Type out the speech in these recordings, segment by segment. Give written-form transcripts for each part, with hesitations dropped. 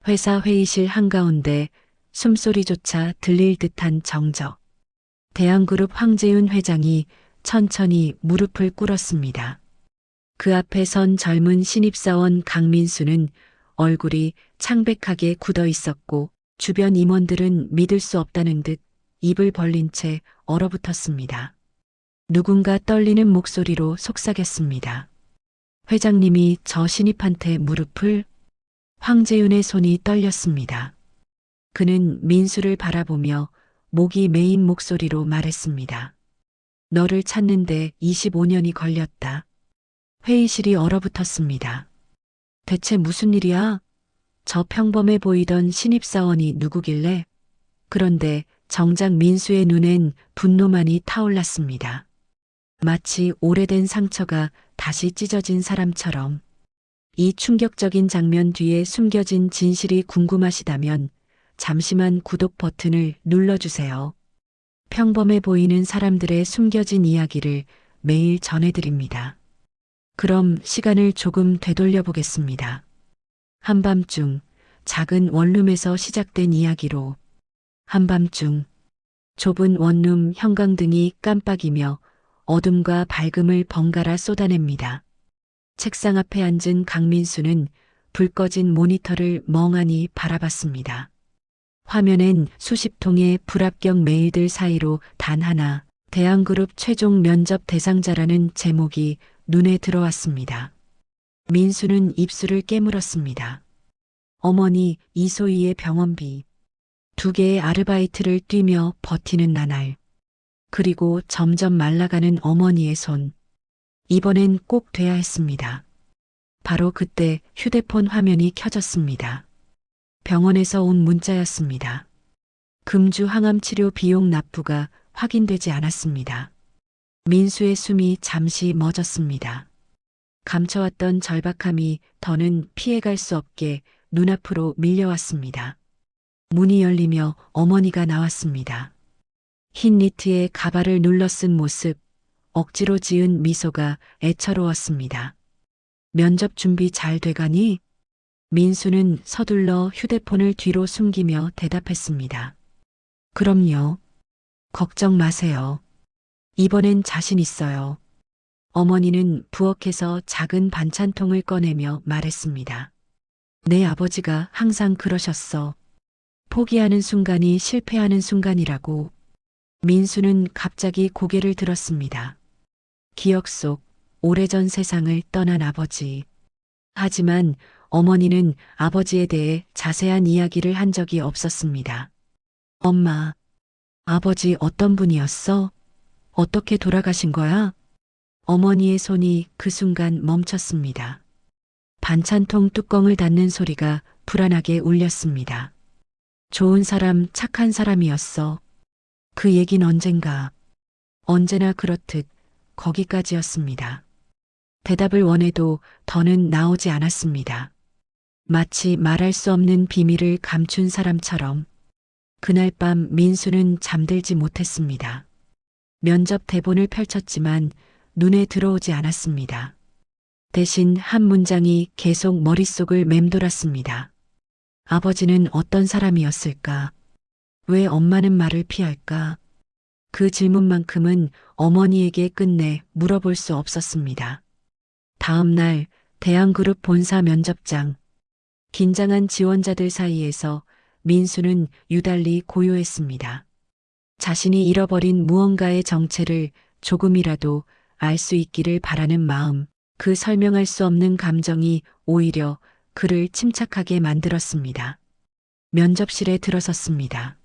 회사 회의실 한가운데 숨소리조차 들릴 듯한 정적. 대한그룹 황재윤 회장이 천천히 무릎을 꿇었습니다. 그 앞에 선 젊은 신입사원 강민수는 얼굴이 창백하게 굳어 있었고 주변 임원들은 믿을 수 없다는 듯 입을 벌린 채 얼어붙었습니다. 누군가 떨리는 목소리로 속삭였습니다. 회장님이 저 신입한테 무릎을? 황재윤의 손이 떨렸습니다. 그는 민수를 바라보며 목이 메인 목소리로 말했습니다. 너를 찾는데 25년이 걸렸다. 회의실이 얼어붙었습니다. 대체 무슨 일이야? 저 평범해 보이던 신입사원이 누구길래? 그런데 정작 민수의 눈엔 분노만이 타올랐습니다. 마치 오래된 상처가 다시 찢어진 사람처럼. 이 충격적인 장면 뒤에 숨겨진 진실이 궁금하시다면 잠시만 구독 버튼을 눌러주세요. 평범해 보이는 사람들의 숨겨진 이야기를 매일 전해드립니다. 그럼 시간을 조금 되돌려 보겠습니다. 한밤중 작은 원룸에서 시작된 이야기로 한밤중 좁은 원룸 형광등이 깜빡이며 어둠과 밝음을 번갈아 쏟아냅니다. 책상 앞에 앉은 강민수는 불 꺼진 모니터를 멍하니 바라봤습니다. 화면엔 수십 통의 불합격 메일들 사이로 단 하나 대한그룹 최종 면접 대상자라는 제목이 눈에 들어왔습니다. 민수는 입술을 깨물었습니다. 어머니 이소희의 병원비, 2개의 아르바이트를 뛰며 버티는 나날, 그리고 점점 말라가는 어머니의 손. 이번엔 꼭 돼야 했습니다. 바로 그때 휴대폰 화면이 켜졌습니다. 병원에서 온 문자였습니다. 금주 항암 치료 비용 납부가 확인되지 않았습니다. 민수의 숨이 잠시 멎었습니다. 감춰왔던 절박함이 더는 피해갈 수 없게 눈앞으로 밀려왔습니다. 문이 열리며 어머니가 나왔습니다. 흰 니트에 가발을 눌러 쓴 모습, 억지로 지은 미소가 애처로웠습니다. 면접 준비 잘 돼가니? 민수는 서둘러 휴대폰을 뒤로 숨기며 대답했습니다. 그럼요. 걱정 마세요. 이번엔 자신 있어요. 어머니는 부엌에서 작은 반찬통을 꺼내며 말했습니다. 내 아버지가 항상 그러셨어. 포기하는 순간이 실패하는 순간이라고. 민수는 갑자기 고개를 들었습니다. 기억 속 오래전 세상을 떠난 아버지. 하지만 어머니는 아버지에 대해 자세한 이야기를 한 적이 없었습니다. 엄마, 아버지 어떤 분이었어? 어떻게 돌아가신 거야? 어머니의 손이 그 순간 멈췄습니다. 반찬통 뚜껑을 닫는 소리가 불안하게 울렸습니다. 좋은 사람, 착한 사람이었어. 그 얘긴 언제나 그렇듯 거기까지였습니다. 대답을 원해도 더는 나오지 않았습니다. 마치 말할 수 없는 비밀을 감춘 사람처럼. 그날 밤 민수는 잠들지 못했습니다. 면접 대본을 펼쳤지만 눈에 들어오지 않았습니다. 대신 한 문장이 계속 머릿속을 맴돌았습니다. 아버지는 어떤 사람이었을까? 왜 엄마는 말을 피할까? 그 질문만큼은 어머니에게 끝내 물어볼 수 없었습니다. 다음 날 대한그룹 본사 면접장. 긴장한 지원자들 사이에서 민수는 유달리 고요했습니다. 자신이 잃어버린 무언가의 정체를 조금이라도 알 수 있기를 바라는 마음, 그 설명할 수 없는 감정이 오히려 그를 침착하게 만들었습니다. 면접실에 들어섰습니다.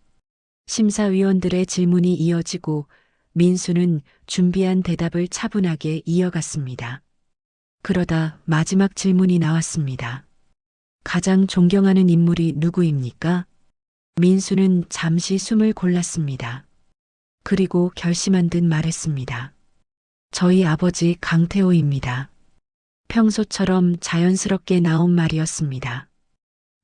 심사위원들의 질문이 이어지고 민수는 준비한 대답을 차분하게 이어갔습니다. 그러다 마지막 질문이 나왔습니다. 가장 존경하는 인물이 누구입니까? 민수는 잠시 숨을 골랐습니다. 그리고 결심한 듯 말했습니다. 저희 아버지 강태호입니다. 평소처럼 자연스럽게 나온 말이었습니다.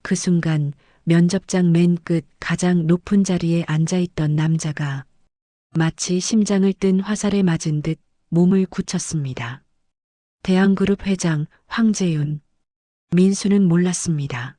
그 순간 면접장 맨 끝 가장 높은 자리에 앉아있던 남자가 마치 심장을 뜬 화살에 맞은 듯 몸을 굳혔습니다. 대한그룹 회장 황재윤. 민수는 몰랐습니다.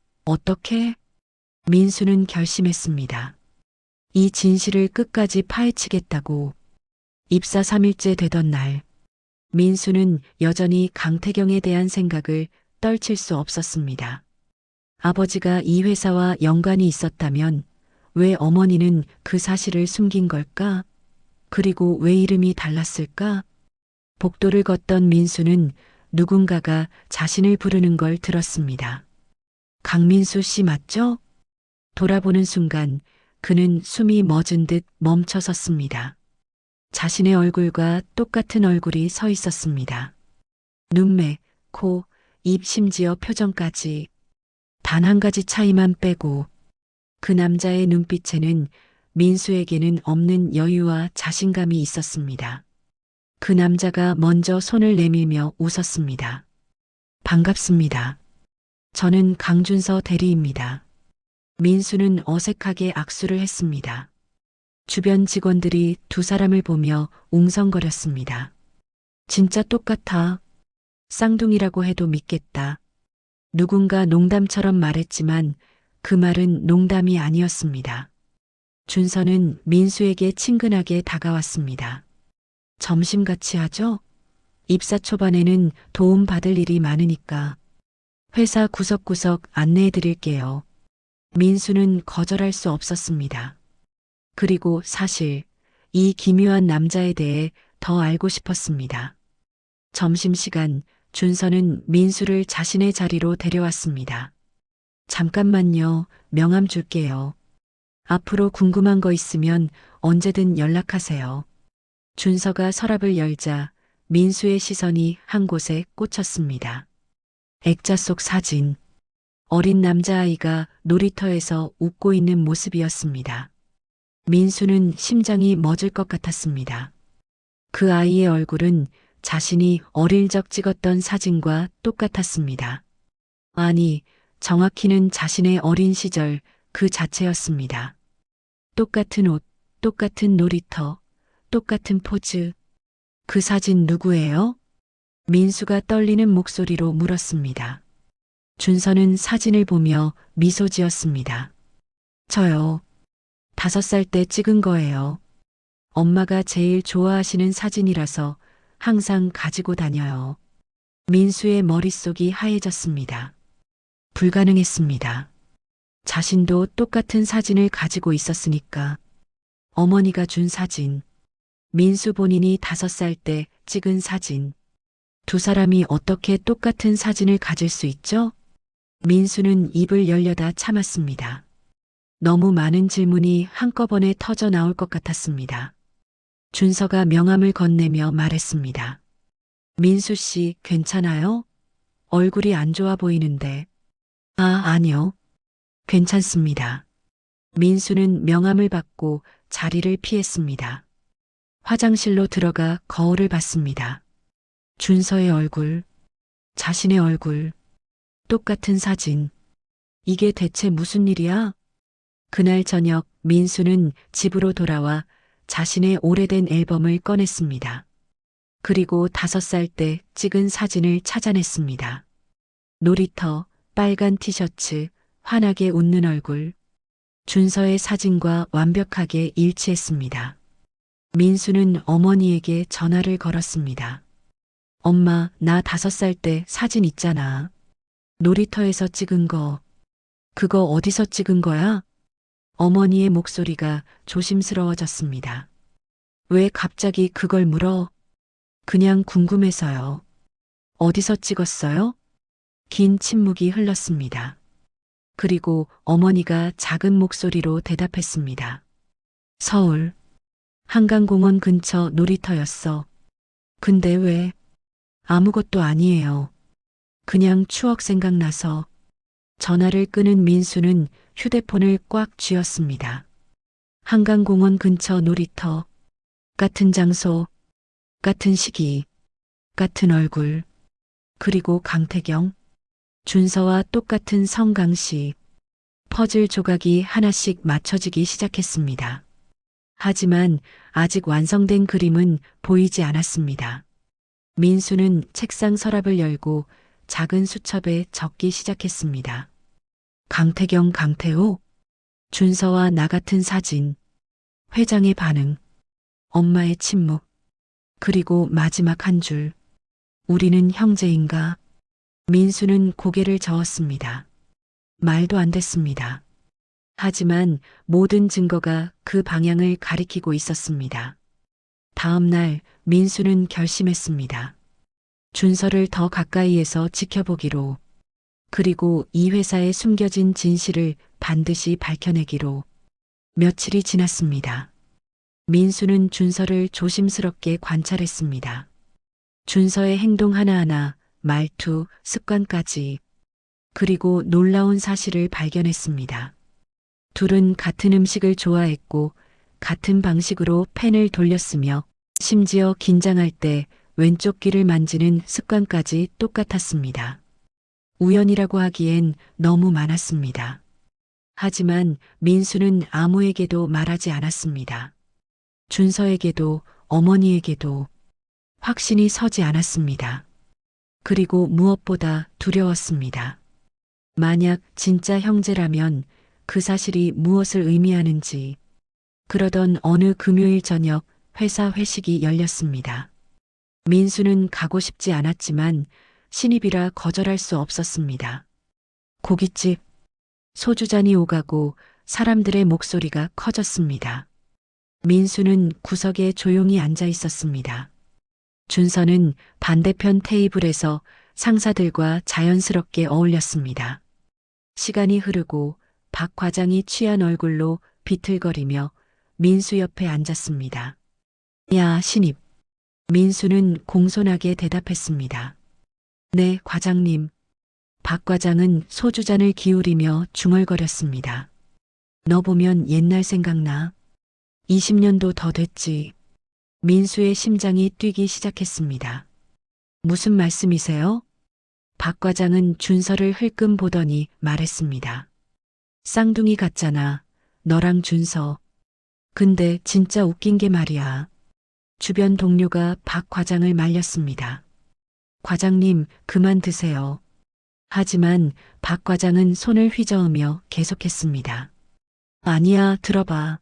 어떻게? 민수는 결심했습니다. 이 진실을 끝까지 파헤치겠다고. 입사 3일째 되던 날, 민수는 여전히 강태경에 대한 생각을 떨칠 수 없었습니다. 아버지가 이 회사와 연관이 있었다면 왜 어머니는 그 사실을 숨긴 걸까? 그리고 왜 이름이 달랐을까? 복도를 걷던 민수는 누군가가 자신을 부르는 걸 들었습니다. 강민수 씨 맞죠? 돌아보는 순간 그는 숨이 멎은 듯 멈춰 섰습니다. 자신의 얼굴과 똑같은 얼굴이 서 있었습니다. 눈매, 코, 입 심지어 표정까지 단 한 가지 차이만 빼고 그 남자의 눈빛에는 민수에게는 없는 여유와 자신감이 있었습니다. 그 남자가 먼저 손을 내밀며 웃었습니다. 반갑습니다. 저는 강준서 대리입니다. 민수는 어색하게 악수를 했습니다. 주변 직원들이 두 사람을 보며 웅성거렸습니다. 진짜 똑같아. 쌍둥이라고 해도 믿겠다. 누군가 농담처럼 말했지만 그 말은 농담이 아니었습니다. 준서는 민수에게 친근하게 다가왔습니다. 점심 같이 하죠? 입사 초반에는 도움 받을 일이 많으니까 회사 구석구석 안내해 드릴게요. 민수는 거절할 수 없었습니다. 그리고 사실 이 기묘한 남자에 대해 더 알고 싶었습니다. 점심시간 준서는 민수를 자신의 자리로 데려왔습니다. 잠깐만요. 명함 줄게요. 앞으로 궁금한 거 있으면 언제든 연락하세요. 준서가 서랍을 열자 민수의 시선이 한 곳에 꽂혔습니다. 액자 속 사진. 어린 남자아이가 놀이터에서 웃고 있는 모습이었습니다. 민수는 심장이 멎을 것 같았습니다. 그 아이의 얼굴은 자신이 어릴 적 찍었던 사진과 똑같았습니다. 아니, 정확히는 자신의 어린 시절 그 자체였습니다. 똑같은 옷, 똑같은 놀이터, 똑같은 포즈. 그 사진 누구예요? 민수가 떨리는 목소리로 물었습니다. 준서는 사진을 보며 미소 지었습니다. 저요. 5살 때 찍은 거예요. 엄마가 제일 좋아하시는 사진이라서 항상 가지고 다녀요. 민수의 머릿속이 하얘졌습니다. 불가능했습니다. 자신도 똑같은 사진을 가지고 있었으니까. 어머니가 준 사진. 민수 본인이 5살 때 찍은 사진. 두 사람이 어떻게 똑같은 사진을 가질 수 있죠? 민수는 입을 열려다 참았습니다. 너무 많은 질문이 한꺼번에 터져 나올 것 같았습니다. 준서가 명함을 건네며 말했습니다. 민수 씨, 괜찮아요? 얼굴이 안 좋아 보이는데. 아니요. 괜찮습니다. 민수는 명함을 받고 자리를 피했습니다. 화장실로 들어가 거울을 봤습니다. 준서의 얼굴, 자신의 얼굴, 똑같은 사진. 이게 대체 무슨 일이야? 그날 저녁 민수는 집으로 돌아와 자신의 오래된 앨범을 꺼냈습니다. 그리고 5살 때 찍은 사진을 찾아냈습니다. 놀이터, 빨간 티셔츠, 환하게 웃는 얼굴. 준서의 사진과 완벽하게 일치했습니다. 민수는 어머니에게 전화를 걸었습니다. 엄마, 나 5살 때 사진 있잖아. 놀이터에서 찍은 거. 그거 어디서 찍은 거야? 어머니의 목소리가 조심스러워졌습니다. 왜 갑자기 그걸 물어? 그냥 궁금해서요. 어디서 찍었어요? 긴 침묵이 흘렀습니다. 그리고 어머니가 작은 목소리로 대답했습니다. 서울. 한강공원 근처 놀이터였어. 근데 왜? 아무것도 아니에요. 그냥 추억 생각나서. 전화를 끄는 민수는 휴대폰을 꽉 쥐었습니다. 한강공원 근처 놀이터. 같은 장소, 같은 시기, 같은 얼굴. 그리고 강태경. 준서와 똑같은 성강씨. 퍼즐 조각이 하나씩 맞춰지기 시작했습니다. 하지만 아직 완성된 그림은 보이지 않았습니다. 민수는 책상 서랍을 열고 작은 수첩에 적기 시작했습니다. 강태경, 강태호, 준서와 나 같은 사진, 회장의 반응, 엄마의 침묵, 그리고 마지막 한 줄. 우리는 형제인가? 민수는 고개를 저었습니다. 말도 안 됐습니다. 하지만 모든 증거가 그 방향을 가리키고 있었습니다. 다음 날 민수는 결심했습니다. 준서를 더 가까이에서 지켜보기로, 그리고 이 회사에 숨겨진 진실을 반드시 밝혀내기로. 며칠이 지났습니다. 민수는 준서를 조심스럽게 관찰했습니다. 준서의 행동 하나하나, 말투, 습관까지, 그리고 놀라운 사실을 발견했습니다. 둘은 같은 음식을 좋아했고 같은 방식으로 펜을 돌렸으며 심지어 긴장할 때 왼쪽 귀를 만지는 습관까지 똑같았습니다. 우연이라고 하기엔 너무 많았습니다. 하지만 민수는 아무에게도 말하지 않았습니다. 준서에게도 어머니에게도 확신이 서지 않았습니다. 그리고 무엇보다 두려웠습니다. 만약 진짜 형제라면 그 사실이 무엇을 의미하는지. 그러던 어느 금요일 저녁 회사 회식이 열렸습니다. 민수는 가고 싶지 않았지만 신입이라 거절할 수 없었습니다. 고깃집, 소주잔이 오가고 사람들의 목소리가 커졌습니다. 민수는 구석에 조용히 앉아 있었습니다. 준서는 반대편 테이블에서 상사들과 자연스럽게 어울렸습니다. 시간이 흐르고 박 과장이 취한 얼굴로 비틀거리며 민수 옆에 앉았습니다. 야, 신입. 민수는 공손하게 대답했습니다. 네, 과장님. 박 과장은 소주잔을 기울이며 중얼거렸습니다. 너 보면 옛날 생각나? 20년도 더 됐지. 민수의 심장이 뛰기 시작했습니다. 무슨 말씀이세요? 박 과장은 준서를 흘끔 보더니 말했습니다. 쌍둥이 같잖아. 너랑 준서. 근데 진짜 웃긴 게 말이야. 주변 동료가 박 과장을 말렸습니다. 과장님, 그만 드세요. 하지만 박 과장은 손을 휘저으며 계속했습니다. 아니야, 들어봐.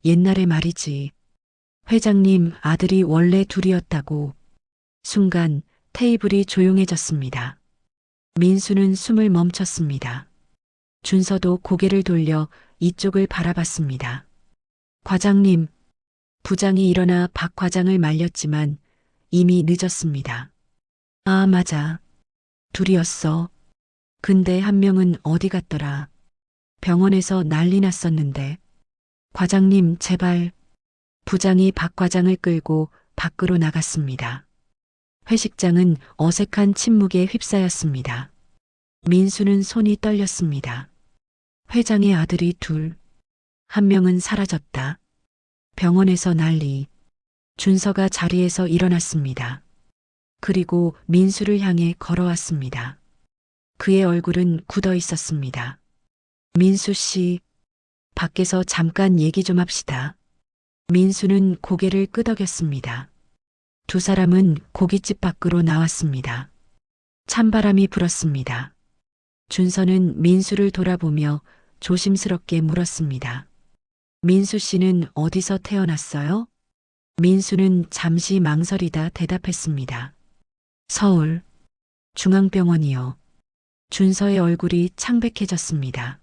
옛날에 말이지. 회장님 아들이 원래 둘이었다고. 순간 테이블이 조용해졌습니다. 민수는 숨을 멈췄습니다. 준서도 고개를 돌려 이쪽을 바라봤습니다. 과장님, 부장이 일어나 박 과장을 말렸지만 이미 늦었습니다. 아, 맞아. 둘이었어. 근데 한 명은 어디 갔더라. 병원에서 난리 났었는데. 과장님, 제발. 부장이 박 과장을 끌고 밖으로 나갔습니다. 회식장은 어색한 침묵에 휩싸였습니다. 민수는 손이 떨렸습니다. 회장의 아들이 둘. 한 명은 사라졌다. 병원에서 난리. 준서가 자리에서 일어났습니다. 그리고 민수를 향해 걸어왔습니다. 그의 얼굴은 굳어 있었습니다. 민수 씨, 밖에서 잠깐 얘기 좀 합시다. 민수는 고개를 끄덕였습니다. 두 사람은 고깃집 밖으로 나왔습니다. 찬바람이 불었습니다. 준서는 민수를 돌아보며 조심스럽게 물었습니다. 민수 씨는 어디서 태어났어요? 민수는 잠시 망설이다 대답했습니다. 서울 중앙병원이요. 준서의 얼굴이 창백해졌습니다.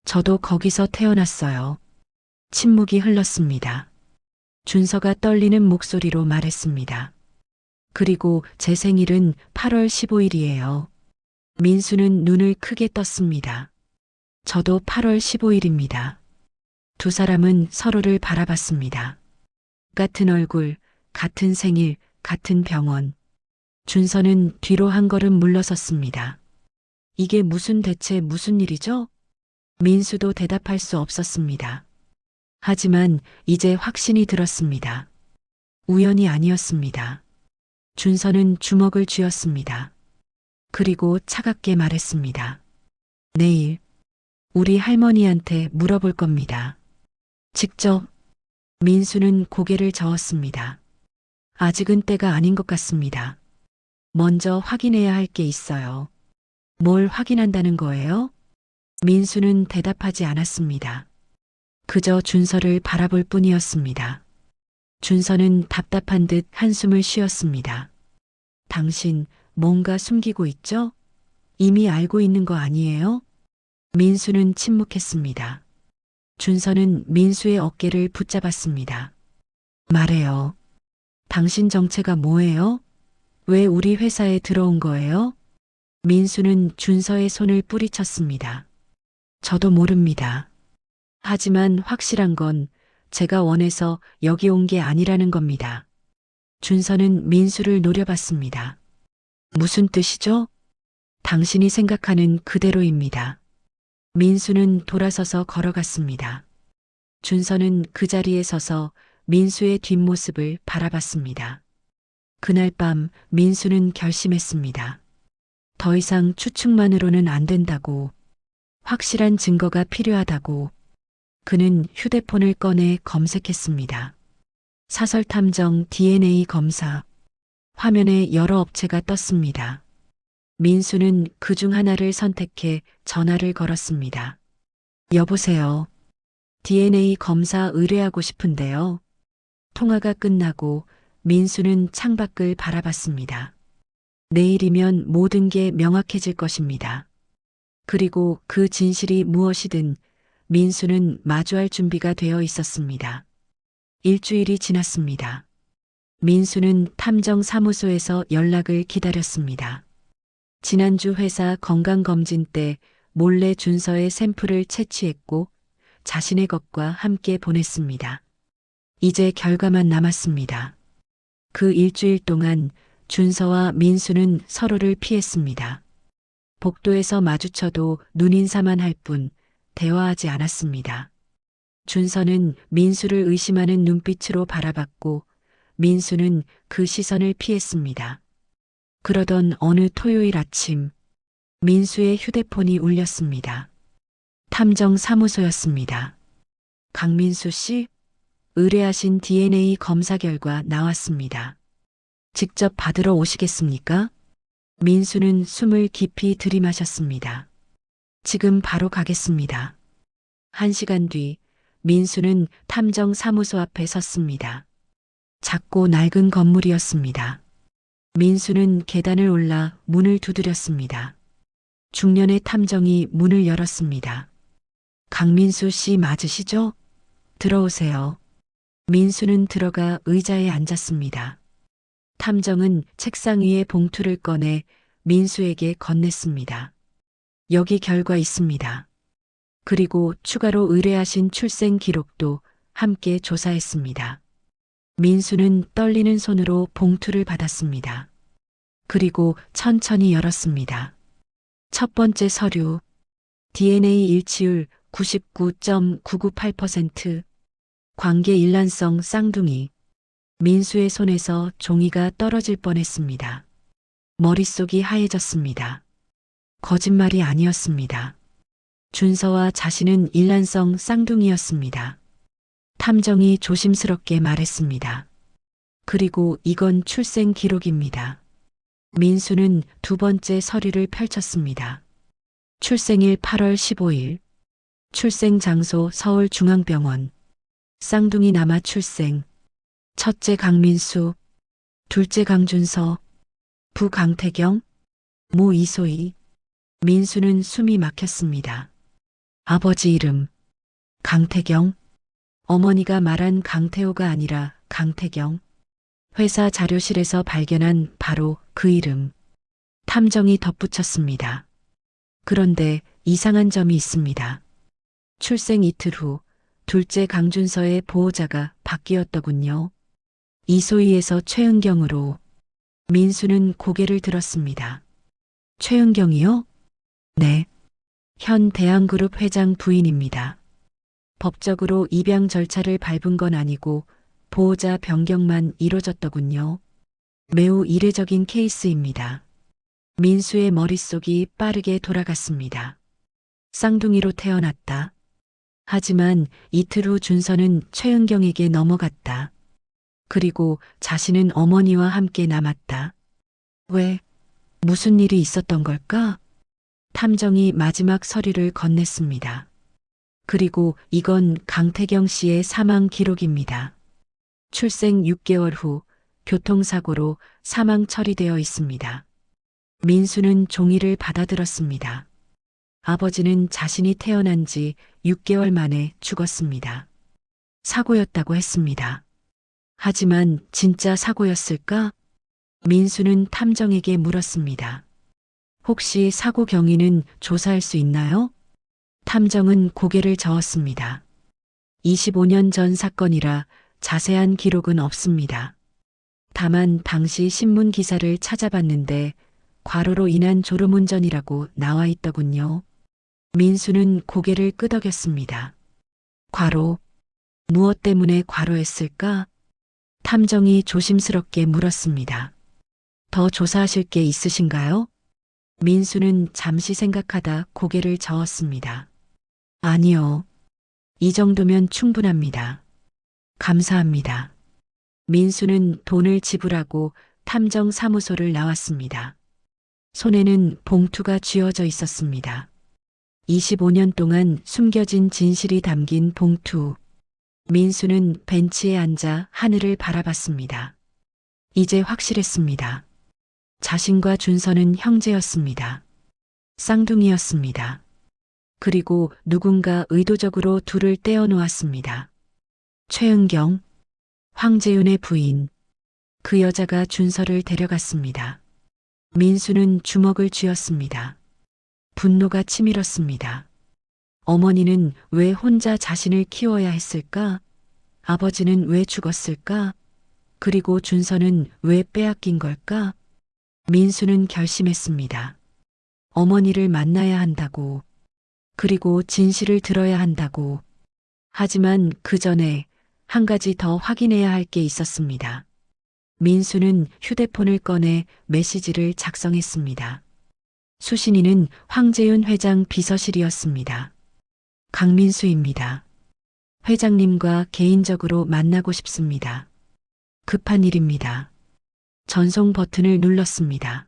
저도 거기서 태어났어요. 침묵이 흘렀습니다. 준서가 떨리는 목소리로 말했습니다. 그리고 제 생일은 8월 15일이에요. 민수는 눈을 크게 떴습니다. 저도 8월 15일입니다. 두 사람은 서로를 바라봤습니다. 같은 얼굴, 같은 생일, 같은 병원. 준서는 뒤로 한 걸음 물러섰습니다. 이게 대체 무슨 일이죠? 민수도 대답할 수 없었습니다. 하지만 이제 확신이 들었습니다. 우연이 아니었습니다. 준서는 주먹을 쥐었습니다. 그리고 차갑게 말했습니다. 내일 우리 할머니한테 물어볼 겁니다. 직접. 민수는 고개를 저었습니다. 아직은 때가 아닌 것 같습니다. 먼저 확인해야 할 게 있어요. 뭘 확인한다는 거예요? 민수는 대답하지 않았습니다. 그저 준서를 바라볼 뿐이었습니다. 준서는 답답한 듯 한숨을 쉬었습니다. 당신 뭔가 숨기고 있죠? 이미 알고 있는 거 아니에요? 민수는 침묵했습니다. 준서는 민수의 어깨를 붙잡았습니다. 말해요. 당신 정체가 뭐예요? 왜 우리 회사에 들어온 거예요? 민수는 준서의 손을 뿌리쳤습니다. 저도 모릅니다. 하지만 확실한 건 제가 원해서 여기 온 게 아니라는 겁니다. 준서는 민수를 노려봤습니다. 무슨 뜻이죠? 당신이 생각하는 그대로입니다. 민수는 돌아서서 걸어갔습니다. 준서는 그 자리에 서서 민수의 뒷모습을 바라봤습니다. 그날 밤 민수는 결심했습니다. 더 이상 추측만으로는 안 된다고, 확실한 증거가 필요하다고. 그는 휴대폰을 꺼내 검색했습니다. 사설탐정 DNA 검사. 화면에 여러 업체가 떴습니다. 민수는 그중 하나를 선택해 전화를 걸었습니다. 여보세요. DNA 검사 의뢰하고 싶은데요. 통화가 끝나고 민수는 창밖을 바라봤습니다. 내일이면 모든 게 명확해질 것입니다. 그리고 그 진실이 무엇이든 민수는 마주할 준비가 되어 있었습니다. 일주일이 지났습니다. 민수는 탐정사무소에서 연락을 기다렸습니다. 지난주 회사 건강검진 때 몰래 준서의 샘플을 채취했고 자신의 것과 함께 보냈습니다. 이제 결과만 남았습니다. 그 일주일 동안 준서와 민수는 서로를 피했습니다. 복도에서 마주쳐도 눈인사만 할 뿐 대화하지 않았습니다. 준서는 민수를 의심하는 눈빛으로 바라봤고 민수는 그 시선을 피했습니다. 그러던 어느 토요일 아침 민수의 휴대폰이 울렸습니다. 탐정 사무소였습니다. 강민수 씨, 의뢰하신 DNA 검사 결과 나왔습니다. 직접 받으러 오시겠습니까? 민수는 숨을 깊이 들이마셨습니다. 지금 바로 가겠습니다. 1시간 뒤 민수는 탐정 사무소 앞에 섰습니다. 작고 낡은 건물이었습니다. 민수는 계단을 올라 문을 두드렸습니다. 중년의 탐정이 문을 열었습니다. 강민수 씨 맞으시죠? 들어오세요. 민수는 들어가 의자에 앉았습니다. 탐정은 책상 위에 봉투를 꺼내 민수에게 건넸습니다. 여기 결과 있습니다. 그리고 추가로 의뢰하신 출생 기록도 함께 조사했습니다. 민수는 떨리는 손으로 봉투를 받았습니다. 그리고 천천히 열었습니다. 첫 번째 서류, DNA 일치율 99.998%, 관계 일란성 쌍둥이. 민수의 손에서 종이가 떨어질 뻔했습니다. 머릿속이 하얘졌습니다. 거짓말이 아니었습니다. 준서와 자신은 일란성 쌍둥이였습니다. 탐정이 조심스럽게 말했습니다. 그리고 이건 출생 기록입니다. 민수는 두 번째 서류를 펼쳤습니다. 출생일 8월 15일, 출생 장소 서울중앙병원, 쌍둥이 남아 출생, 첫째 강민수, 둘째 강준서, 부 강태경, 모 이소희. 민수는 숨이 막혔습니다. 아버지 이름, 강태경. 어머니가 말한 강태호가 아니라 강태경. 회사 자료실에서 발견한 바로 그 이름. 탐정이 덧붙였습니다. 그런데 이상한 점이 있습니다. 출생 이틀 후 둘째 강준서의 보호자가 바뀌었더군요. 이소희에서 최은경으로. 민수는 고개를 들었습니다. 최은경이요? 네. 현 대한그룹 회장 부인입니다. 법적으로 입양 절차를 밟은 건 아니고 보호자 변경만 이뤄졌더군요. 매우 이례적인 케이스입니다. 민수의 머릿속이 빠르게 돌아갔습니다. 쌍둥이로 태어났다. 하지만 이틀 후 준서는 최은경에게 넘어갔다. 그리고 자신은 어머니와 함께 남았다. 왜? 무슨 일이 있었던 걸까? 탐정이 마지막 서류를 건넸습니다. 그리고 이건 강태경 씨의 사망 기록입니다. 출생 6개월 후 교통사고로 사망 처리되어 있습니다. 민수는 종이를 받아들었습니다. 아버지는 자신이 태어난 지 6개월 만에 죽었습니다. 사고였다고 했습니다. 하지만 진짜 사고였을까? 민수는 탐정에게 물었습니다. 혹시 사고 경위는 조사할 수 있나요? 탐정은 고개를 저었습니다. 25년 전 사건이라 자세한 기록은 없습니다. 다만 당시 신문 기사를 찾아봤는데 과로로 인한 졸음운전이라고 나와 있더군요. 민수는 고개를 끄덕였습니다. 과로? 무엇 때문에 과로했을까? 탐정이 조심스럽게 물었습니다. 더 조사하실 게 있으신가요? 민수는 잠시 생각하다 고개를 저었습니다. 아니요. 이 정도면 충분합니다. 감사합니다. 민수는 돈을 지불하고 탐정 사무소를 나왔습니다. 손에는 봉투가 쥐어져 있었습니다. 25년 동안 숨겨진 진실이 담긴 봉투. 민수는 벤치에 앉아 하늘을 바라봤습니다. 이제 확실했습니다. 자신과 준서는 형제였습니다. 쌍둥이였습니다. 그리고 누군가 의도적으로 둘을 떼어 놓았습니다. 최은경, 황재윤의 부인. 그 여자가 준서를 데려갔습니다. 민수는 주먹을 쥐었습니다. 분노가 치밀었습니다. 어머니는 왜 혼자 자신을 키워야 했을까? 아버지는 왜 죽었을까? 그리고 준서는 왜 빼앗긴 걸까? 민수는 결심했습니다. 어머니를 만나야 한다고. 그리고 진실을 들어야 한다고. 하지만 그 전에 한 가지 더 확인해야 할 게 있었습니다. 민수는 휴대폰을 꺼내 메시지를 작성했습니다. 수신인은 황재윤 회장 비서실이었습니다. 강민수입니다. 회장님과 개인적으로 만나고 싶습니다. 급한 일입니다. 전송 버튼을 눌렀습니다.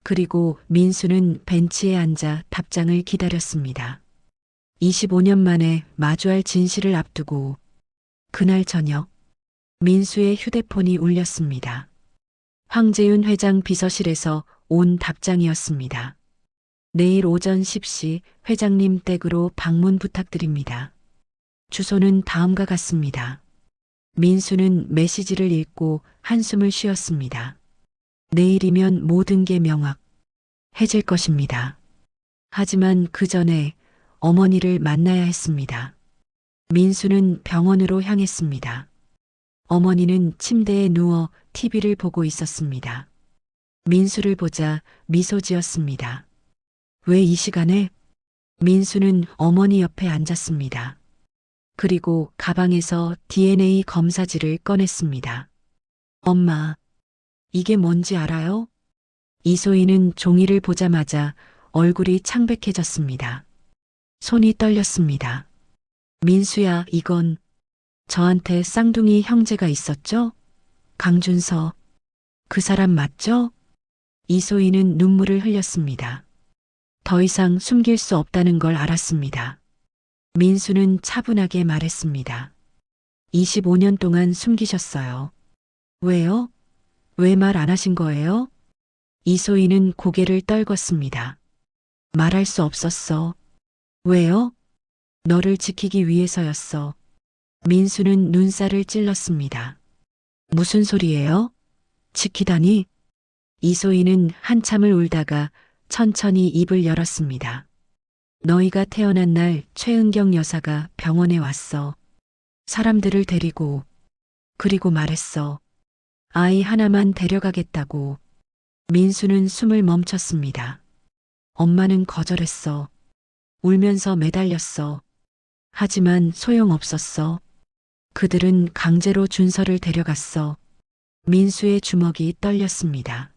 그리고 민수는 벤치에 앉아 답장을 기다렸습니다. 25년 만에 마주할 진실을 앞두고 그날 저녁 민수의 휴대폰이 울렸습니다. 황재윤 회장 비서실에서 온 답장이었습니다. 내일 오전 10시 회장님 댁으로 방문 부탁드립니다. 주소는 다음과 같습니다. 민수는 메시지를 읽고 한숨을 쉬었습니다. 내일이면 모든 게 명확해질 것입니다. 하지만 그 전에 어머니를 만나야 했습니다. 민수는 병원으로 향했습니다. 어머니는 침대에 누워 TV를 보고 있었습니다. 민수를 보자 미소 지었습니다. 왜 이 시간에? 민수는 어머니 옆에 앉았습니다. 그리고 가방에서 DNA 검사지를 꺼냈습니다. 엄마, 이게 뭔지 알아요? 이소희는 종이를 보자마자 얼굴이 창백해졌습니다. 손이 떨렸습니다. 민수야, 이건 저한테 쌍둥이 형제가 있었죠? 강준서, 그 사람 맞죠? 이소희는 눈물을 흘렸습니다. 더 이상 숨길 수 없다는 걸 알았습니다. 민수는 차분하게 말했습니다. 25년 동안 숨기셨어요. 왜요? 왜 말 안 하신 거예요? 이소희는 고개를 떨궜습니다. 말할 수 없었어. 왜요? 너를 지키기 위해서였어. 민수는 눈살을 찔렀습니다. 무슨 소리예요? 지키다니? 이소희는 한참을 울다가 천천히 입을 열었습니다. 너희가 태어난 날 최은경 여사가 병원에 왔어. 사람들을 데리고. 그리고 말했어. 아이 하나만 데려가겠다고. 민수는 숨을 멈췄습니다. 엄마는 거절했어. 울면서 매달렸어. 하지만 소용없었어. 그들은 강제로 준서를 데려갔어. 민수의 주먹이 떨렸습니다.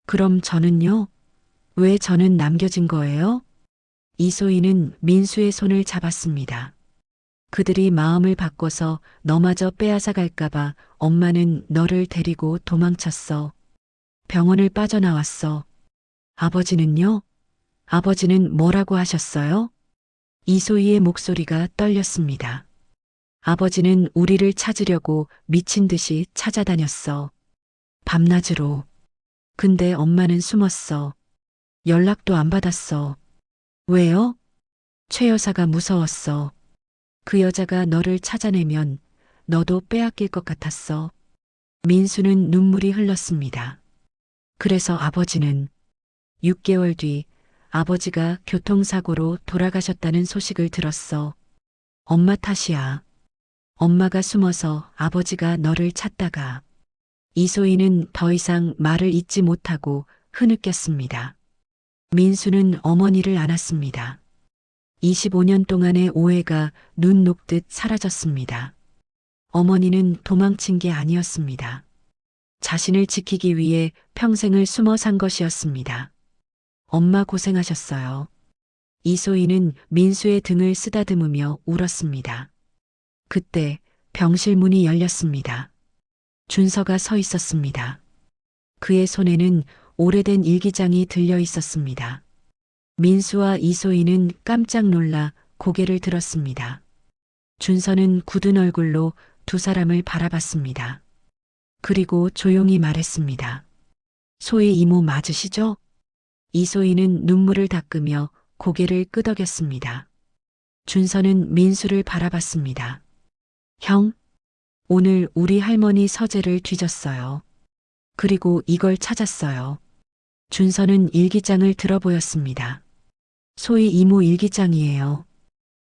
그럼 저는요? 왜 저는 남겨진 거예요? 이소희는 민수의 손을 잡았습니다. 그들이 마음을 바꿔서 너마저 빼앗아 갈까봐 엄마는 너를 데리고 도망쳤어. 병원을 빠져나왔어. 아버지는요? 아버지는 뭐라고 하셨어요? 이소희의 목소리가 떨렸습니다. 아버지는 우리를 찾으려고 미친 듯이 찾아다녔어. 밤낮으로. 근데 엄마는 숨었어. 연락도 안 받았어. 왜요? 최 여사가 무서웠어. 그 여자가 너를 찾아내면 너도 빼앗길 것 같았어. 민수는 눈물이 흘렀습니다. 그래서 아버지는 6개월 뒤 아버지가 교통사고로 돌아가셨다는 소식을 들었어. 엄마 탓이야. 엄마가 숨어서 아버지가 너를 찾다가. 이소희는 더 이상 말을 잇지 못하고 흐느꼈습니다. 민수는 어머니를 안았습니다. 25년 동안의 오해가 눈 녹듯 사라졌습니다. 어머니는 도망친 게 아니었습니다. 자신을 지키기 위해 평생을 숨어 산 것이었습니다. 엄마 고생하셨어요. 이소희는 민수의 등을 쓰다듬으며 울었습니다. 그때 병실 문이 열렸습니다. 준서가 서 있었습니다. 그의 손에는 오래된 일기장이 들려 있었습니다. 민수와 이소희는 깜짝 놀라 고개를 들었습니다. 준서는 굳은 얼굴로 두 사람을 바라봤습니다. 그리고 조용히 말했습니다. 소희 이모 맞으시죠? 이소희는 눈물을 닦으며 고개를 끄덕였습니다. 준서는 민수를 바라봤습니다. 형, 오늘 우리 할머니 서재를 뒤졌어요. 그리고 이걸 찾았어요. 준서는 일기장을 들어보였습니다. 소희 이모 일기장이에요.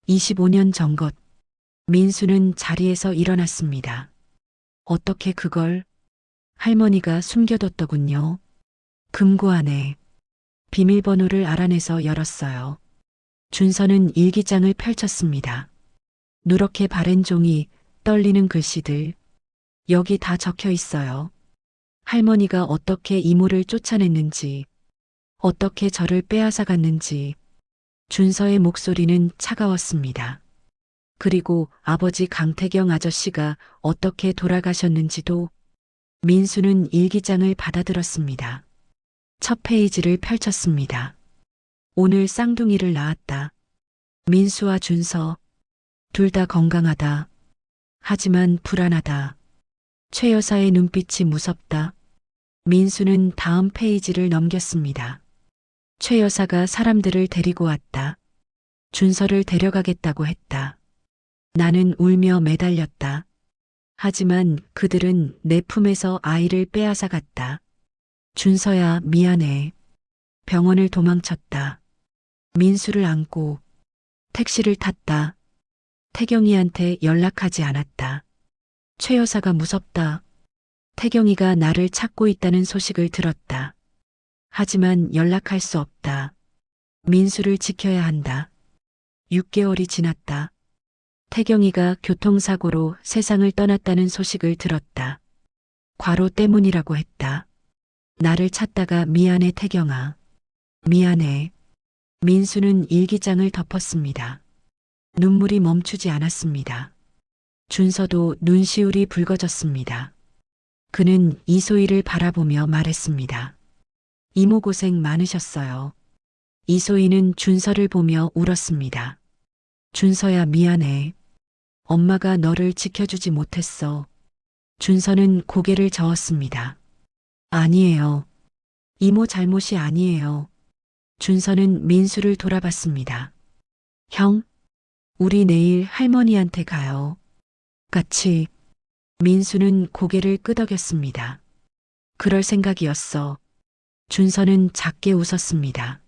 25년 전 것. 민수는 자리에서 일어났습니다. 어떻게 그걸? 할머니가 숨겨뒀더군요. 금고 안에. 비밀번호를 알아내서 열었어요. 준서는 일기장을 펼쳤습니다. 누렇게 바랜 종이, 떨리는 글씨들. 여기 다 적혀 있어요. 할머니가 어떻게 이모를 쫓아냈는지, 어떻게 저를 빼앗아 갔는지. 준서의 목소리는 차가웠습니다. 그리고 아버지 강태경 아저씨가 어떻게 돌아가셨는지도. 민수는 일기장을 받아들었습니다. 첫 페이지를 펼쳤습니다. 오늘 쌍둥이를 낳았다. 민수와 준서. 둘 다 건강하다. 하지만 불안하다. 최 여사의 눈빛이 무섭다. 민수는 다음 페이지를 넘겼습니다. 최 여사가 사람들을 데리고 왔다. 준서를 데려가겠다고 했다. 나는 울며 매달렸다. 하지만 그들은 내 품에서 아이를 빼앗아 갔다. 준서야, 미안해. 병원을 도망쳤다. 민수를 안고 택시를 탔다. 태경이한테 연락하지 않았다. 최 여사가 무섭다. 태경이가 나를 찾고 있다는 소식을 들었다. 하지만 연락할 수 없다. 민수를 지켜야 한다. 6개월이 지났다. 태경이가 교통사고로 세상을 떠났다는 소식을 들었다. 과로 때문이라고 했다. 나를 찾다가 미안해 태경아. 미안해. 민수는 일기장을 덮었습니다. 눈물이 멈추지 않았습니다. 준서도 눈시울이 붉어졌습니다. 그는 이소희를 바라보며 말했습니다. 이모 고생 많으셨어요. 이소희는 준서를 보며 울었습니다. 준서야 미안해. 엄마가 너를 지켜주지 못했어. 준서는 고개를 저었습니다. 아니에요. 이모 잘못이 아니에요. 준서는 민수를 돌아봤습니다. 형, 우리 내일 할머니한테 가요. 같이. 민수는 고개를 끄덕였습니다. 그럴 생각이었어. 준서는 작게 웃었습니다.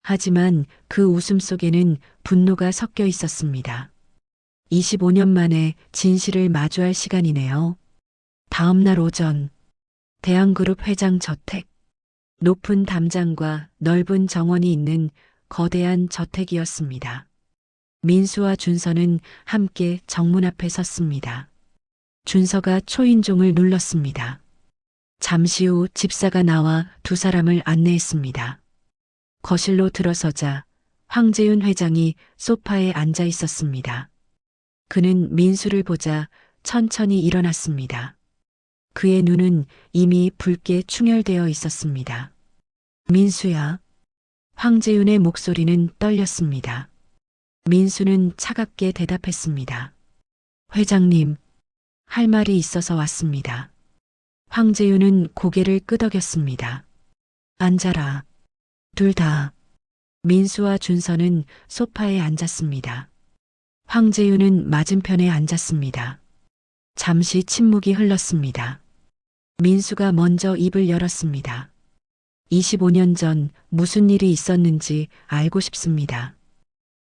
하지만 그 웃음 속에는 분노가 섞여 있었습니다. 25년 만에 진실을 마주할 시간이네요. 다음 날 오전, 대한그룹 회장 저택. 높은 담장과 넓은 정원이 있는 거대한 저택이었습니다. 민수와 준서는 함께 정문 앞에 섰습니다. 준서가 초인종을 눌렀습니다. 잠시 후 집사가 나와 두 사람을 안내했습니다. 거실로 들어서자 황재윤 회장이 소파에 앉아 있었습니다. 그는 민수를 보자 천천히 일어났습니다. 그의 눈은 이미 붉게 충혈되어 있었습니다. 민수야. 황재윤의 목소리는 떨렸습니다. 민수는 차갑게 대답했습니다. 회장님, 할 말이 있어서 왔습니다. 황재윤은 고개를 끄덕였습니다. 앉아라. 둘 다. 민수와 준서는 소파에 앉았습니다. 황재윤은 맞은편에 앉았습니다. 잠시 침묵이 흘렀습니다. 민수가 먼저 입을 열었습니다. 25년 전 무슨 일이 있었는지 알고 싶습니다.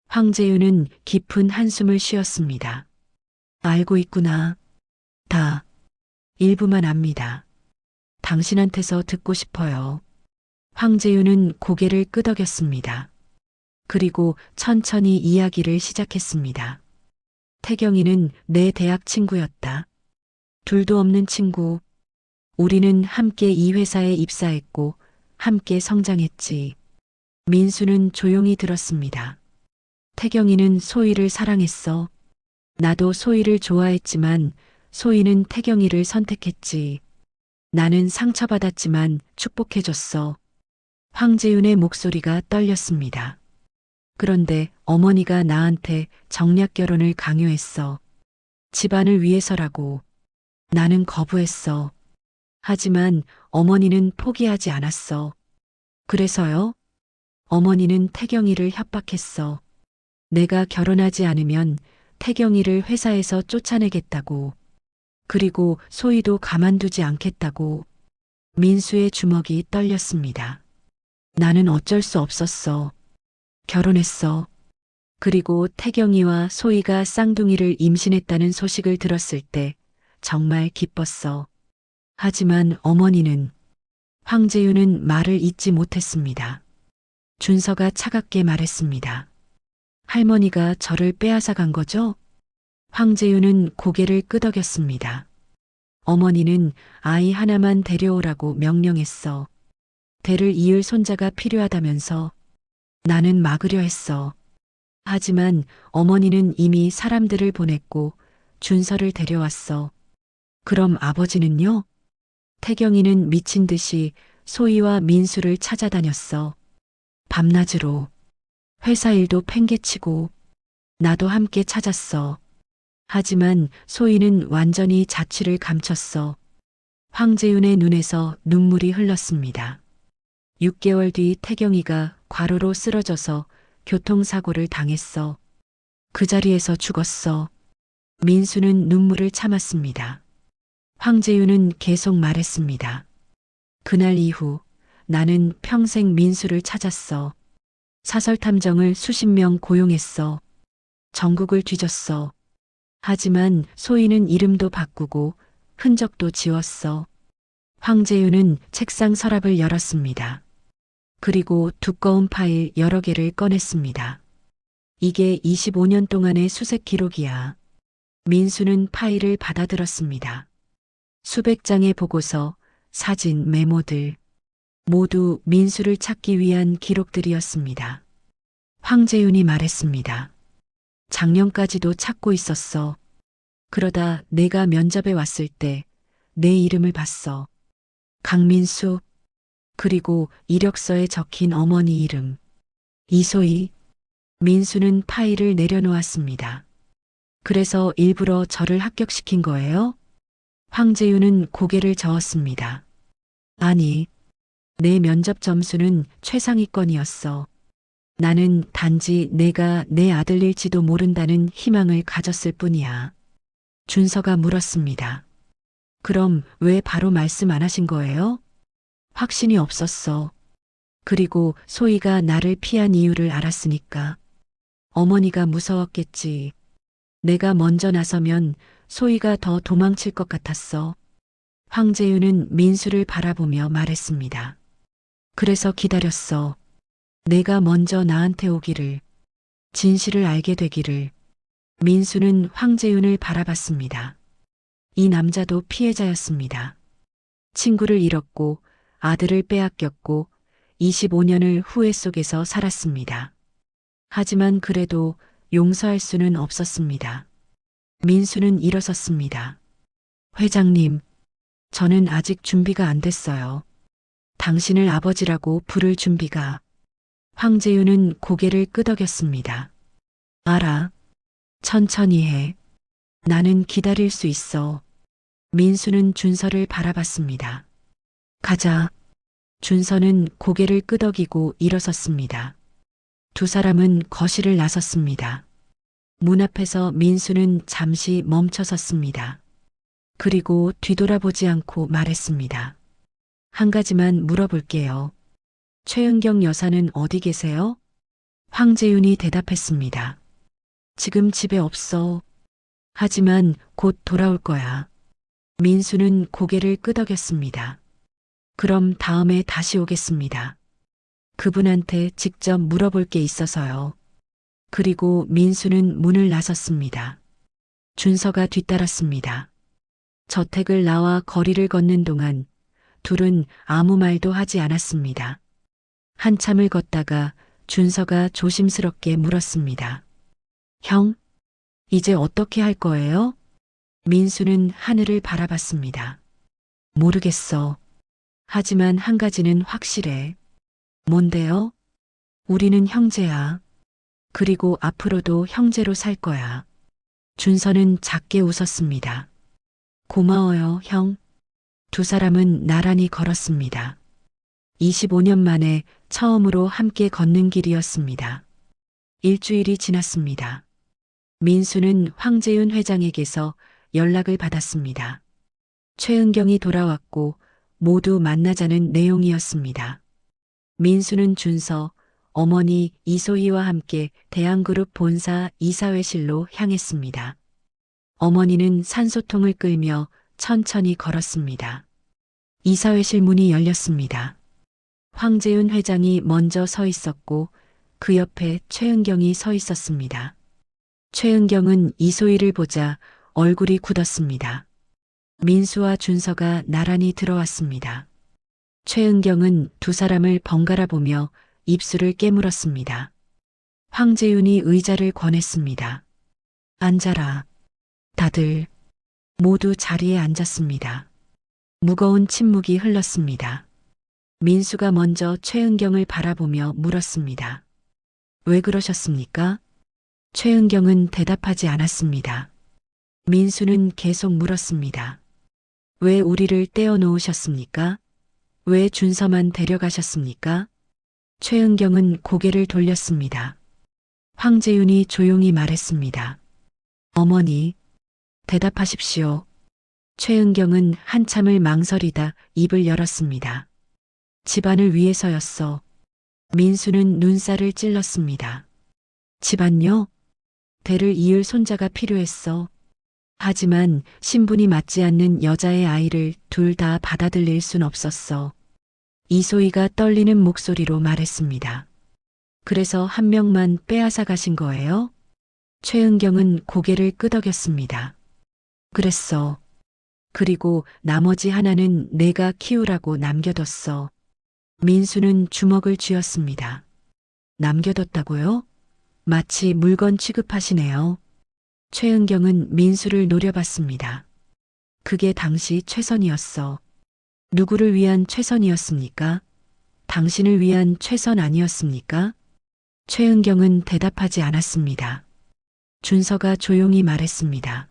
황재윤은 깊은 한숨을 쉬었습니다. 알고 있구나. 다. 일부만 압니다. 당신한테서 듣고 싶어요. 황재윤은 고개를 끄덕였습니다. 그리고 천천히 이야기를 시작했습니다. 태경이는 내 대학 친구였다. 둘도 없는 친구. 우리는 함께 이 회사에 입사했고 함께 성장했지. 민수는 조용히 들었습니다. 태경이는 소희를 사랑했어. 나도 소희를 좋아했지만 소희는 태경이를 선택했지. 나는 상처받았지만 축복해줬어. 황재윤의 목소리가 떨렸습니다. 그런데 어머니가 나한테 정략 결혼을 강요했어. 집안을 위해서라고. 나는 거부했어. 하지만 어머니는 포기하지 않았어. 그래서요? 어머니는 태경이를 협박했어. 내가 결혼하지 않으면 태경이를 회사에서 쫓아내겠다고. 그리고 소희도 가만두지 않겠다고. 민수의 주먹이 떨렸습니다. 나는 어쩔 수 없었어. 결혼했어. 그리고 태경이와 소희가 쌍둥이를 임신했다는 소식을 들었을 때 정말 기뻤어. 하지만 어머니는, 황재윤은 말을 잇지 못했습니다. 준서가 차갑게 말했습니다. 할머니가 저를 빼앗아 간 거죠? 황재윤은 고개를 끄덕였습니다. 어머니는 아이 하나만 데려오라고 명령했어. 대를 이을 손자가 필요하다면서. 나는 막으려 했어. 하지만 어머니는 이미 사람들을 보냈고 준서를 데려왔어. 그럼 아버지는요? 태경이는 미친 듯이 소희와 민수를 찾아다녔어. 밤낮으로. 회사 일도 팽개치고. 나도 함께 찾았어. 하지만 소희는 완전히 자취를 감췄어. 황재윤의 눈에서 눈물이 흘렀습니다. 6개월 뒤 태경이가 과로로 쓰러져서 교통사고를 당했어. 그 자리에서 죽었어. 민수는 눈물을 참았습니다. 황재윤은 계속 말했습니다. 그날 이후 나는 평생 민수를 찾았어. 사설탐정을 수십 명 고용했어. 전국을 뒤졌어. 하지만 소희는 이름도 바꾸고 흔적도 지웠어. 황재윤은 책상 서랍을 열었습니다. 그리고 두꺼운 파일 여러 개를 꺼냈습니다. 이게 25년 동안의 수색 기록이야. 민수는 파일을 받아들었습니다. 수백 장의 보고서, 사진, 메모들. 모두 민수를 찾기 위한 기록들이었습니다. 황재윤이 말했습니다. 작년까지도 찾고 있었어. 그러다 내가 면접에 왔을 때 내 이름을 봤어. 강민수. 그리고 이력서에 적힌 어머니 이름. 이소희. 민수는 파일을 내려놓았습니다. 그래서 일부러 저를 합격시킨 거예요? 황재윤은 고개를 저었습니다. 아니, 내 면접 점수는 최상위권이었어. 나는 단지 내가 내 아들일지도 모른다는 희망을 가졌을 뿐이야. 준서가 물었습니다. 그럼 왜 바로 말씀 안 하신 거예요? 확신이 없었어. 그리고 소희가 나를 피한 이유를 알았으니까. 어머니가 무서웠겠지. 내가 먼저 나서면 소희가 더 도망칠 것 같았어. 황재윤은 민수를 바라보며 말했습니다. 그래서 기다렸어. 내가 먼저 나한테 오기를. 진실을 알게 되기를. 민수는 황재윤을 바라봤습니다. 이 남자도 피해자였습니다. 친구를 잃었고 아들을 빼앗겼고 25년을 후회 속에서 살았습니다. 하지만 그래도 용서할 수는 없었습니다. 민수는 일어섰습니다. 회장님, 저는 아직 준비가 안 됐어요. 당신을 아버지라고 부를 준비가. 황재윤은 고개를 끄덕였습니다. 알아. 천천히 해. 나는 기다릴 수 있어. 민수는 준서를 바라봤습니다. 가자. 준서는 고개를 끄덕이고 일어섰습니다. 두 사람은 거실을 나섰습니다. 문 앞에서 민수는 잠시 멈춰섰습니다. 그리고 뒤돌아보지 않고 말했습니다. 한 가지만 물어볼게요. 최은경 여사는 어디 계세요? 황재윤이 대답했습니다. 지금 집에 없어. 하지만 곧 돌아올 거야. 민수는 고개를 끄덕였습니다. 그럼 다음에 다시 오겠습니다. 그분한테 직접 물어볼 게 있어서요. 그리고 민수는 문을 나섰습니다. 준서가 뒤따랐습니다. 저택을 나와 거리를 걷는 동안 둘은 아무 말도 하지 않았습니다. 한참을 걷다가 준서가 조심스럽게 물었습니다. 형, 이제 어떻게 할 거예요? 민수는 하늘을 바라봤습니다. 모르겠어. 하지만 한 가지는 확실해. 뭔데요? 우리는 형제야. 그리고 앞으로도 형제로 살 거야. 준서는 작게 웃었습니다. 고마워요, 형. 두 사람은 나란히 걸었습니다. 25년 만에 처음으로 함께 걷는 길이었습니다. 일주일이 지났습니다. 민수는 황재윤 회장에게서 연락을 받았습니다. 최은경이 돌아왔고 모두 만나자는 내용이었습니다. 민수는 준서, 어머니 이소희와 함께 대한그룹 본사 이사회실로 향했습니다. 어머니는 산소통을 끌며 천천히 걸었습니다. 이사회실 문이 열렸습니다. 황재윤 회장이 먼저 서 있었고 그 옆에 최은경이 서 있었습니다. 최은경은 이소희를 보자 얼굴이 굳었습니다. 민수와 준서가 나란히 들어왔습니다. 최은경은 두 사람을 번갈아 보며 입술을 깨물었습니다. 황재윤이 의자를 권했습니다. 앉아라. 다들 모두 자리에 앉았습니다. 무거운 침묵이 흘렀습니다. 민수가 먼저 최은경을 바라보며 물었습니다. 왜 그러셨습니까? 최은경은 대답하지 않았습니다. 민수는 계속 물었습니다. 왜 우리를 떼어놓으셨습니까? 왜 준서만 데려가셨습니까? 최은경은 고개를 돌렸습니다. 황재윤이 조용히 말했습니다. 어머니, 대답하십시오. 최은경은 한참을 망설이다 입을 열었습니다. 집안을 위해서였어. 민수는 눈살을 찔렀습니다. 집안요? 대를 이을 손자가 필요했어. 하지만 신분이 맞지 않는 여자의 아이를 둘 다 받아들일 순 없었어. 이소희가 떨리는 목소리로 말했습니다. 그래서 한 명만 빼앗아 가신 거예요? 최은경은 고개를 끄덕였습니다. 그랬어. 그리고 나머지 하나는 내가 키우라고 남겨뒀어. 민수는 주먹을 쥐었습니다. 남겨뒀다고요? 마치 물건 취급하시네요. 최은경은 민수를 노려봤습니다. 그게 당시 최선이었어. 누구를 위한 최선이었습니까? 당신을 위한 최선 아니었습니까? 최은경은 대답하지 않았습니다. 준서가 조용히 말했습니다.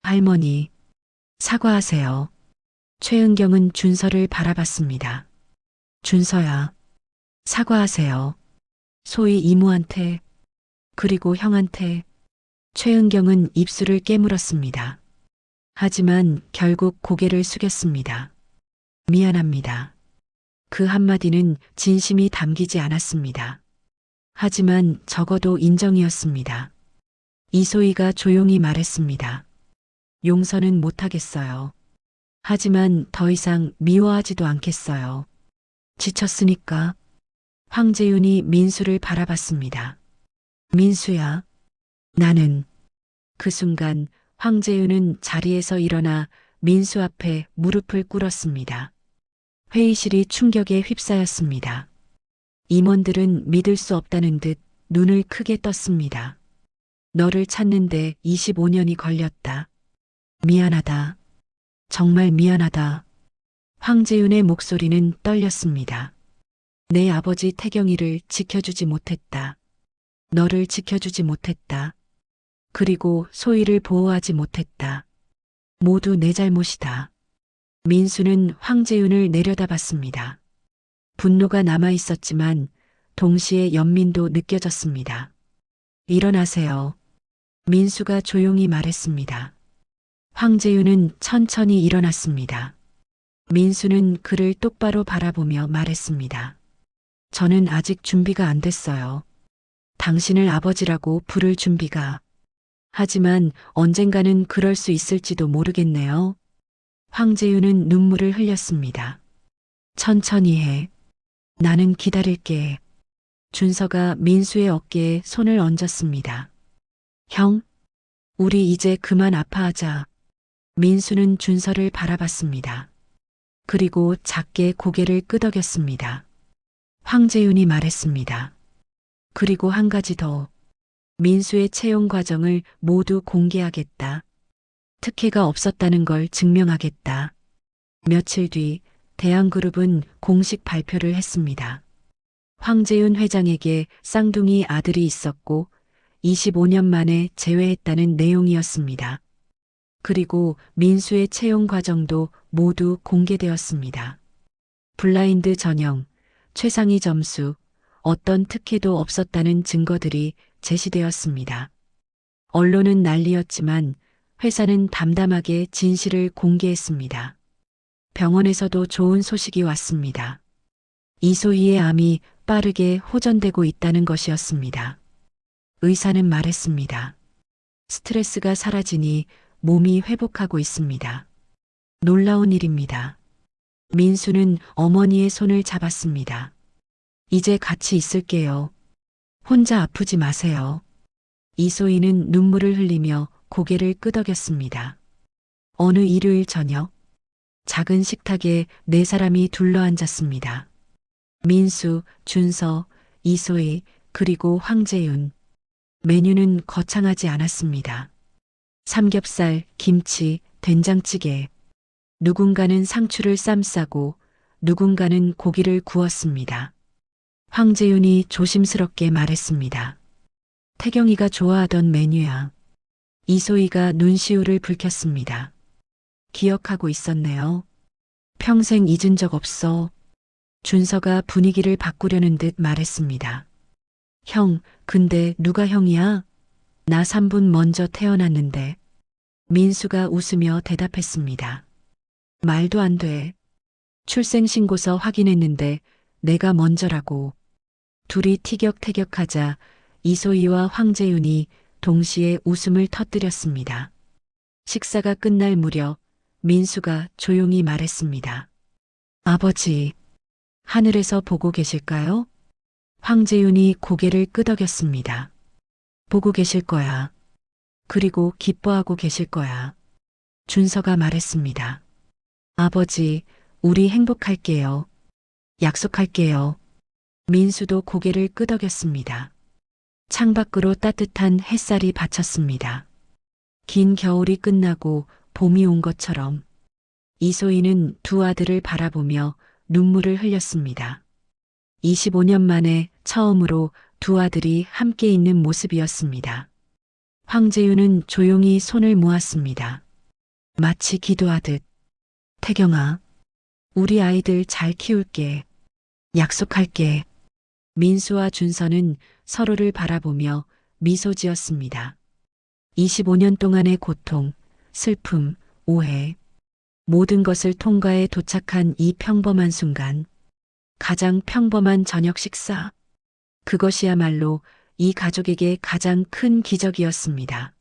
할머니, 사과하세요. 최은경은 준서를 바라봤습니다. 준서야, 사과하세요. 소희 이모한테, 그리고 형한테. 최은경은 입술을 깨물었습니다. 하지만 결국 고개를 숙였습니다. 미안합니다. 그 한마디는 진심이 담기지 않았습니다. 하지만 적어도 인정이었습니다. 이소희가 조용히 말했습니다. 용서는 못하겠어요. 하지만 더 이상 미워하지도 않겠어요. 지쳤으니까. 황재윤이 민수를 바라봤습니다. 민수야, 나는. 그 순간 황재윤은 자리에서 일어나 민수 앞에 무릎을 꿇었습니다. 회의실이 충격에 휩싸였습니다. 임원들은 믿을 수 없다는 듯 눈을 크게 떴습니다. 너를 찾는데 25년이 걸렸다. 미안하다. 정말 미안하다. 황재윤의 목소리는 떨렸습니다. 내 아버지 태경이를 지켜주지 못했다. 너를 지켜주지 못했다. 그리고 소희를 보호하지 못했다. 모두 내 잘못이다. 민수는 황재윤을 내려다봤습니다. 분노가 남아 있었지만 동시에 연민도 느껴졌습니다. 일어나세요. 민수가 조용히 말했습니다. 황재윤은 천천히 일어났습니다. 민수는 그를 똑바로 바라보며 말했습니다. 저는 아직 준비가 안 됐어요. 당신을 아버지라고 부를 준비가. 하지만 언젠가는 그럴 수 있을지도 모르겠네요. 황재윤은 눈물을 흘렸습니다. 천천히 해. 나는 기다릴게. 준서가 민수의 어깨에 손을 얹었습니다. 형, 우리 이제 그만 아파하자. 민수는 준서를 바라봤습니다. 그리고 작게 고개를 끄덕였습니다. 황재윤이 말했습니다. 그리고 한 가지 더. 민수의 채용 과정을 모두 공개하겠다. 특혜가 없었다는 걸 증명하겠다. 며칠 뒤 대한그룹은 공식 발표를 했습니다. 황재윤 회장에게 쌍둥이 아들이 있었고 25년 만에 재회했다는 내용이었습니다. 그리고 민수의 채용 과정도 모두 공개되었습니다. 블라인드 전형, 최상위 점수, 어떤 특혜도 없었다는 증거들이 제시되었습니다. 언론은 난리였지만 회사는 담담하게 진실을 공개했습니다. 병원에서도 좋은 소식이 왔습니다. 이소희의 암이 빠르게 호전되고 있다는 것이었습니다. 의사는 말했습니다. 스트레스가 사라지니 몸이 회복하고 있습니다. 놀라운 일입니다. 민수는 어머니의 손을 잡았습니다. 이제 같이 있을게요. 혼자 아프지 마세요. 이소희는 눈물을 흘리며 고개를 끄덕였습니다. 어느 일요일 저녁, 작은 식탁에 네 사람이 둘러앉았습니다. 민수, 준서, 이소희, 그리고 황재윤. 메뉴는 거창하지 않았습니다. 삼겹살, 김치, 된장찌개. 누군가는 상추를 쌈 싸고 누군가는 고기를 구웠습니다. 황재윤이 조심스럽게 말했습니다. 태경이가 좋아하던 메뉴야. 이소희가 눈시울을 붉혔습니다. 기억하고 있었네요. 평생 잊은 적 없어. 준서가 분위기를 바꾸려는 듯 말했습니다. 형, 근데 누가 형이야? 나 3분 먼저 태어났는데. 민수가 웃으며 대답했습니다. 말도 안 돼. 출생신고서 확인했는데 내가 먼저라고. 둘이 티격태격하자 이소희와 황재윤이 동시에 웃음을 터뜨렸습니다. 식사가 끝날 무렵 민수가 조용히 말했습니다. 아버지, 하늘에서 보고 계실까요? 황재윤이 고개를 끄덕였습니다. 보고 계실 거야. 그리고 기뻐하고 계실 거야. 준서가 말했습니다. 아버지, 우리 행복할게요. 약속할게요. 민수도 고개를 끄덕였습니다. 창밖으로 따뜻한 햇살이 받쳤습니다. 긴 겨울이 끝나고 봄이 온 것처럼 이소희는 두 아들을 바라보며 눈물을 흘렸습니다. 25년 만에 처음으로 두 아들이 함께 있는 모습이었습니다. 황재윤은 조용히 손을 모았습니다. 마치 기도하듯. 태경아, 우리 아이들 잘 키울게. 약속할게. 민수와 준서는 서로를 바라보며 미소 지었습니다. 25년 동안의 고통, 슬픔, 오해, 모든 것을 통과해 도착한 이 평범한 순간, 가장 평범한 저녁 식사. 그것이야말로 이 가족에게 가장 큰 기적이었습니다.